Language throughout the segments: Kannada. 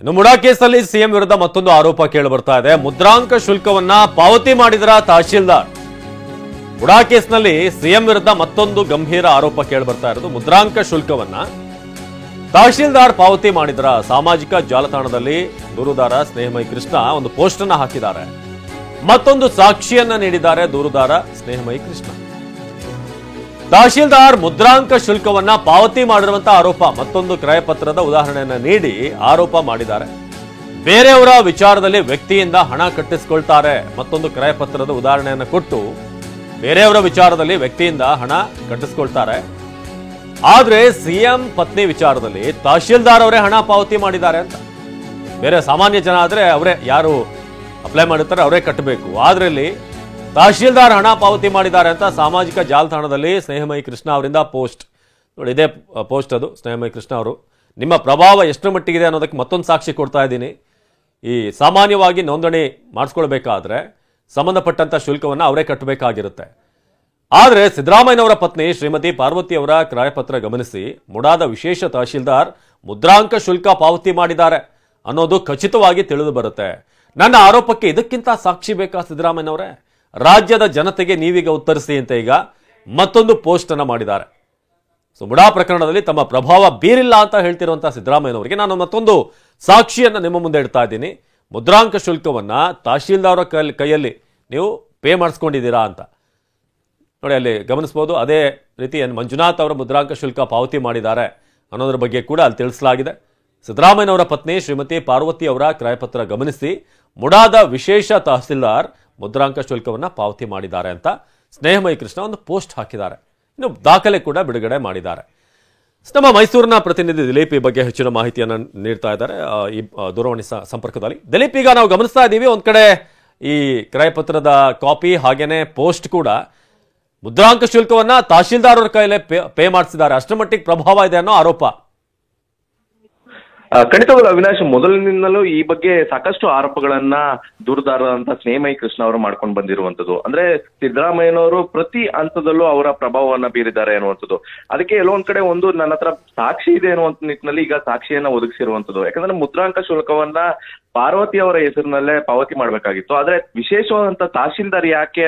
ಇನ್ನು ಮುಡಾ ಕೇಸಲ್ಲಿ ಸಿಎಂ ವಿರುದ್ಧ ಮತ್ತೊಂದು ಆರೋಪ ಕೇಳಿ ಬರ್ತಾ ಇದೆ. ಮುದ್ರಾಂಕ ಶುಲ್ಕವನ್ನ ಪಾವತಿ ಮಾಡಿದ್ರ ತಹಶೀಲ್ದಾರ್. ಮುಡಾ ಕೇಸ್ನಲ್ಲಿ ಸಿಎಂ ವಿರುದ್ಧ ಮತ್ತೊಂದು ಗಂಭೀರ ಆರೋಪ ಕೇಳಿ ಬರ್ತಾ ಇರೋದು. ಮುದ್ರಾಂಕ ಶುಲ್ಕವನ್ನ ತಹಶೀಲ್ದಾರ್ ಪಾವತಿ ಮಾಡಿದ್ರ. ಸಾಮಾಜಿಕ ಜಾಲತಾಣದಲ್ಲಿ ದೂರುದಾರ ಸ್ನೇಹಮಯಿ ಕೃಷ್ಣ ಒಂದು ಪೋಸ್ಟ್ ಅನ್ನ ಹಾಕಿದ್ದಾರೆ. ಮತ್ತೊಂದು ಸಾಕ್ಷಿಯನ್ನ ನೀಡಿದ್ದಾರೆ ದೂರುದಾರ ಸ್ನೇಹಮಯಿ ಕೃಷ್ಣ. ತಹಶೀಲ್ದಾರ್ ಮುದ್ರಾಂಕ ಶುಲ್ಕವನ್ನ ಪಾವತಿ ಮಾಡಿರುವಂತಹ ಆರೋಪ, ಮತ್ತೊಂದು ಕ್ರಯಪತ್ರದ ಉದಾಹರಣೆಯನ್ನ ನೀಡಿ ಆರೋಪ ಮಾಡಿದ್ದಾರೆ. ಬೇರೆಯವರ ವಿಚಾರದಲ್ಲಿ ವ್ಯಕ್ತಿಯಿಂದ ಹಣ ಕಟ್ಟಿಸಿಕೊಳ್ತಾರೆ. ಮತ್ತೊಂದು ಕ್ರಯಪತ್ರದ ಉದಾಹರಣೆಯನ್ನ ಕೊಟ್ಟು ಬೇರೆಯವರ ವಿಚಾರದಲ್ಲಿ ವ್ಯಕ್ತಿಯಿಂದ ಹಣ ಕಟ್ಟಿಸಿಕೊಳ್ತಾರೆ. ಆದ್ರೆ ಸಿಎಂ ಪತ್ನಿ ವಿಚಾರದಲ್ಲಿ ತಹಶೀಲ್ದಾರ್ ಅವರೇ ಹಣ ಪಾವತಿ ಮಾಡಿದ್ದಾರೆ ಅಂತ. ಬೇರೆ ಸಾಮಾನ್ಯ ಜನ ಆದ್ರೆ ಅವರೇ ಯಾರು ಅಪ್ಲೈ ಮಾಡಿರ್ತಾರೆ ಅವರೇ ಕಟ್ಟಬೇಕು. ಆದ್ರೆ ಇಲ್ಲಿ ತಹಶೀಲ್ದಾರ್ ಹಣ ಪಾವತಿ ಮಾಡಿದ್ದಾರೆ ಅಂತ ಸಾಮಾಜಿಕ ಜಾಲತಾಣದಲ್ಲಿ ಸ್ನೇಹಮಯಿ ಕೃಷ್ಣ ಅವರಿಂದ ಪೋಸ್ಟ್ ನೋಡಿ. ಇದೇ ಪೋಸ್ಟ್ ಅದು. ಸ್ನೇಹಮಯಿ ಕೃಷ್ಣ ಅವರು, ನಿಮ್ಮ ಪ್ರಭಾವ ಎಷ್ಟು ಮಟ್ಟಿಗಿದೆ ಅನ್ನೋದಕ್ಕೆ ಮತ್ತೊಂದು ಸಾಕ್ಷಿ ಕೊಡ್ತಾ ಇದ್ದೀನಿ. ಈ ಸಾಮಾನ್ಯವಾಗಿ ನೋಂದಣಿ ಮಾಡಿಸ್ಕೊಳ್ಬೇಕಾದ್ರೆ ಸಂಬಂಧಪಟ್ಟಂತ ಶುಲ್ಕವನ್ನು ಅವರೇ ಕಟ್ಟಬೇಕಾಗಿರುತ್ತೆ. ಆದರೆ ಸಿದ್ದರಾಮಯ್ಯನವರ ಪತ್ನಿ ಶ್ರೀಮತಿ ಪಾರ್ವತಿ ಅವರ ಕ್ರಯಪತ್ರ ಗಮನಿಸಿ ಮುಡಾದ ವಿಶೇಷ ತಹಶೀಲ್ದಾರ್ ಮುದ್ರಾಂಕ ಶುಲ್ಕ ಪಾವತಿ ಮಾಡಿದ್ದಾರೆ ಅನ್ನೋದು ಖಚಿತವಾಗಿ ತಿಳಿದು ಬರುತ್ತೆ. ನನ್ನ ಆರೋಪಕ್ಕೆ ಇದಕ್ಕಿಂತ ಸಾಕ್ಷಿ ಬೇಕಾ ಸಿದ್ದರಾಮಯ್ಯನವರೇ? ರಾಜ್ಯದ ಜನತೆಗೆ ನೀವೀಗ ಉತ್ತರಿಸಿ ಅಂತ ಈಗ ಮತ್ತೊಂದು ಪೋಸ್ಟ್ ಅನ್ನ ಮಾಡಿದ್ದಾರೆ. ಸೊ ಮುಡಾ ಪ್ರಕರಣದಲ್ಲಿ ತಮ್ಮ ಪ್ರಭಾವ ಬೀರಿಲ್ಲ ಅಂತ ಹೇಳ್ತಿರುವಂತಹ ಸಿದ್ದರಾಮಯ್ಯನವರಿಗೆ ನಾನು ಮತ್ತೊಂದು ಸಾಕ್ಷಿಯನ್ನ ನಿಮ್ಮ ಮುಂದೆ ಇಡ್ತಾ ಇದ್ದೀನಿ. ಮುದ್ರಾಂಕ ಶುಲ್ಕವನ್ನ ತಹಶೀಲ್ದಾರ್ ಕೈಯಲ್ಲಿ ನೀವು ಪೇ ಮಾಡಿಸ್ಕೊಂಡಿದ್ದೀರಾ ಅಂತ ನೋಡಿ, ಅಲ್ಲಿ ಗಮನಿಸಬಹುದು. ಅದೇ ರೀತಿ ಮಂಜುನಾಥ್ ಅವರ ಮುದ್ರಾಂಕ ಶುಲ್ಕ ಪಾವತಿ ಮಾಡಿದ್ದಾರೆ ಅನ್ನೋದ್ರ ಬಗ್ಗೆ ಕೂಡ ಅಲ್ಲಿ ತಿಳಿಸಲಾಗಿದೆ. ಸಿದ್ದರಾಮಯ್ಯನವರ ಪತ್ನಿ ಶ್ರೀಮತಿ ಪಾರ್ವತಿ ಅವರ ಕ್ರಯಪತ್ರ ಗಮನಿಸಿ ಮುಡಾದ ವಿಶೇಷ ತಹಸೀಲ್ದಾರ್ ಮುದ್ರಾಂಕ ಶುಲ್ಕವನ್ನ ಪಾವತಿ ಮಾಡಿದ್ದಾರೆ ಅಂತ ಸ್ನೇಹಮಯಿ ಕೃಷ್ಣ ಒಂದು ಪೋಸ್ಟ್ ಹಾಕಿದ್ದಾರೆ. ಇನ್ನು ದಾಖಲೆ ಕೂಡ ಬಿಡುಗಡೆ ಮಾಡಿದ್ದಾರೆ. ನಮ್ಮ ಮೈಸೂರಿನ ಪ್ರತಿನಿಧಿ ದಿಲೀಪ್ ಈ ಬಗ್ಗೆ ಹೆಚ್ಚಿನ ಮಾಹಿತಿಯನ್ನು ನೀಡ್ತಾ ಇದ್ದಾರೆ ಈ ದೂರವಾಣಿ ಸಂಪರ್ಕದಲ್ಲಿ. ದಿಲೀಪ್, ಈಗ ನಾವು ಗಮನಿಸ್ತಾ ಇದ್ದೀವಿ ಒಂದ್ ಕಡೆ ಈ ಕ್ರಯಪತ್ರದ ಕಾಪಿ ಹಾಗೇನೆ ಪೋಸ್ಟ್ ಕೂಡ ಮುದ್ರಾಂಕ ಶುಲ್ಕವನ್ನ ತಹಶೀಲ್ದಾರ್ ಅವರ ಕೈಲೇ ಪೇ ಮಾಡಿಸಿದ್ದಾರೆ. ಅಷ್ಟರ ಮಟ್ಟಿಗೆ ಪ್ರಭಾವ ಇದೆ ಅನ್ನೋ ಆರೋಪ. ಖಂಡಿತವಾಗ್ಲೂ ಅವಿನಾಶ್, ಮೊದಲಿನಿಂದಲೂ ಈ ಬಗ್ಗೆ ಸಾಕಷ್ಟು ಆರೋಪಗಳನ್ನ ದೂರುದಾರರಂತ ಸ್ನೇಹಮಯಿ ಕೃಷ್ಣ ಅವರು ಮಾಡ್ಕೊಂಡು ಬಂದಿರುವಂತದ್ದು. ಅಂದ್ರೆ ಸಿದ್ದರಾಮಯ್ಯನವರು ಪ್ರತಿ ಹಂತದಲ್ಲೂ ಅವರ ಪ್ರಭಾವವನ್ನ ಬೀರಿದ್ದಾರೆ ಅನ್ನುವಂಥದ್ದು. ಅದಕ್ಕೆ ಎಲ್ಲೋ ಒಂದ್ ಕಡೆ ಒಂದು ನನ್ನ ಹತ್ರ ಸಾಕ್ಷಿ ಇದೆ ಅನ್ನುವಂತ ನಿಟ್ಟಿನಲ್ಲಿ ಈಗ ಸಾಕ್ಷಿಯನ್ನ ಒದಗಿಸಿರುವಂತದ್ದು. ಯಾಕಂದ್ರೆ ಮುದ್ರಾಂಕ ಶುಲ್ಕವನ್ನ ಪಾರ್ವತಿ ಅವರ ಹೆಸರಿನಲ್ಲೇ ಪಾವತಿ ಮಾಡ್ಬೇಕಾಗಿತ್ತು. ಆದ್ರೆ ವಿಶೇಷವಾದಂತ ತಹಶೀಲ್ದಾರ್ ಯಾಕೆ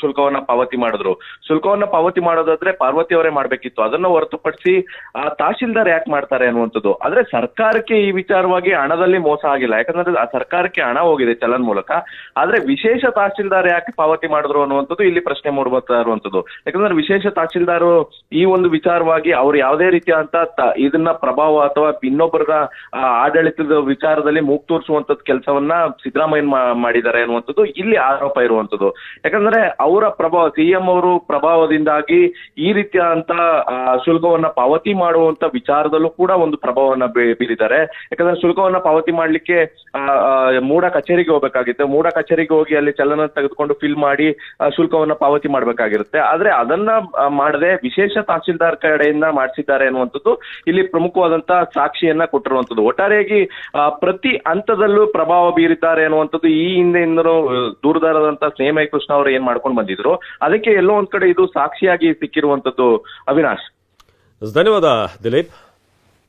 ಶುಲ್ಕವನ್ನ ಪಾವತಿ ಮಾಡಿದ್ರು? ಶುಲ್ಕವನ್ನ ಪಾವತಿ ಮಾಡೋದಾದ್ರೆ ಪಾರ್ವತಿ ಅವರೇ ಮಾಡ್ಬೇಕಿತ್ತು. ಅದನ್ನ ಹೊರತುಪಡಿಸಿ ಆ ತಹಶೀಲ್ದಾರ್ ಯಾಕೆ ಮಾಡ್ತಾರೆ ಅನ್ನುವಂಥದ್ದು. ಆದ್ರೆ ಸರ್ಕಾರಕ್ಕೆ ಈ ವಿಚಾರವಾಗಿ ಹಣದಲ್ಲಿ ಮೋಸ ಆಗಿಲ್ಲ. ಯಾಕಂದ್ರೆ ಆ ಸರ್ಕಾರಕ್ಕೆ ಹಣ ಹೋಗಿದೆ ಚಲನ್ ಮೂಲಕ. ಆದ್ರೆ ವಿಶೇಷ ತಹಶೀಲ್ದಾರ್ ಯಾಕೆ ಪಾವತಿ ಮಾಡಿದ್ರು ಅನ್ನುವಂಥದ್ದು ಇಲ್ಲಿ ಪ್ರಶ್ನೆ ಮೂಡ್ಬರ್ತಾ ಇರುವಂತದ್ದು. ಯಾಕಂದ್ರೆ ವಿಶೇಷ ತಹಶೀಲ್ದಾರ್ ಈ ಒಂದು ವಿಚಾರವಾಗಿ ಅವ್ರು ಯಾವುದೇ ರೀತಿಯಾದಂತ ಇದನ್ನ ಪ್ರಭಾವ ಅಥವಾ ಇನ್ನೊಬ್ಬರ ಆಡಳಿತದ ವಿಚಾರದಲ್ಲಿ ಮೂಗ್ ತೋರಿಸುವಂತದ್ದು ಕೆಲಸವನ್ನ ಸಿದ್ದರಾಮಯ್ಯ ಮಾಡಿದ್ದಾರೆ ಅನ್ನುವಂಥದ್ದು ಇಲ್ಲಿ ಆರೋಪ ಇರುವಂತದ್ದು. ಯಾಕಂದ್ರೆ ಅವರ ಪ್ರಭಾವ, ಸಿಎಂ ಅವರು ಪ್ರಭಾವದಿಂದಾಗಿ ಈ ರೀತಿಯಾದಂತ ಶುಲ್ಕವನ್ನ ಪಾವತಿ ಮಾಡುವಂತ ವಿಚಾರದಲ್ಲೂ ಕೂಡ ಒಂದು ಪ್ರಭಾವವನ್ನ ಬೀರಿದ್ದಾರೆ. ಯಾಕಂದ್ರೆ ಶುಲ್ಕವನ್ನ ಪಾವತಿ ಮಾಡ್ಲಿಕ್ಕೆ ಮೂಡ ಕಚೇರಿಗೆ ಹೋಗ್ಬೇಕಾಗಿತ್ತು. ಮೂಡ ಕಚೇರಿಗೆ ಹೋಗಿ ಅಲ್ಲಿ ಚಲನ ತೆಗೆದುಕೊಂಡು ಫಿಲ್ ಮಾಡಿ ಶುಲ್ಕವನ್ನ ಪಾವತಿ ಮಾಡ್ಬೇಕಾಗಿರುತ್ತೆ. ಆದ್ರೆ ಅದನ್ನ ಮಾಡದೆ ವಿಶೇಷ ತಹಶೀಲ್ದಾರ್ ಕಡೆಯಿಂದ ಮಾಡಿಸಿದ್ದಾರೆ ಅನ್ನುವಂಥದ್ದು ಇಲ್ಲಿ ಪ್ರಮುಖವಾದಂತ ಸಾಕ್ಷಿಯನ್ನ ಕೊಟ್ಟಿರುವಂತದ್ದು. ಒಟ್ಟಾರೆಯಾಗಿ ಪ್ರತಿ ಹಂತದಲ್ಲೂ ಪ್ರಭಾವ ಬೀರಿದ್ದಾರೆ ಅನ್ನುವಂಥದ್ದು ಈ ಹಿಂದೆಯಿಂದಲೂ ದೂರದಾರದಂತ ಸ್ನೇಹಮಯಿ ಕೃಷ್ಣ ಅವರು ಏನ್ ಮಾಡ್ಕೊಂಡು ಬಂದಿದ್ರು. ಅದಕ್ಕೆ ಎಲ್ಲೋ ಒಂದ್ ಕಡೆ ಇದು ಸಾಕ್ಷಿಯಾಗಿ ಸಿಕ್ಕಿರುವಂತದ್ದು ಅವಿನಾಶ್. ಧನ್ಯವಾದ ದಿಲೀಪ್.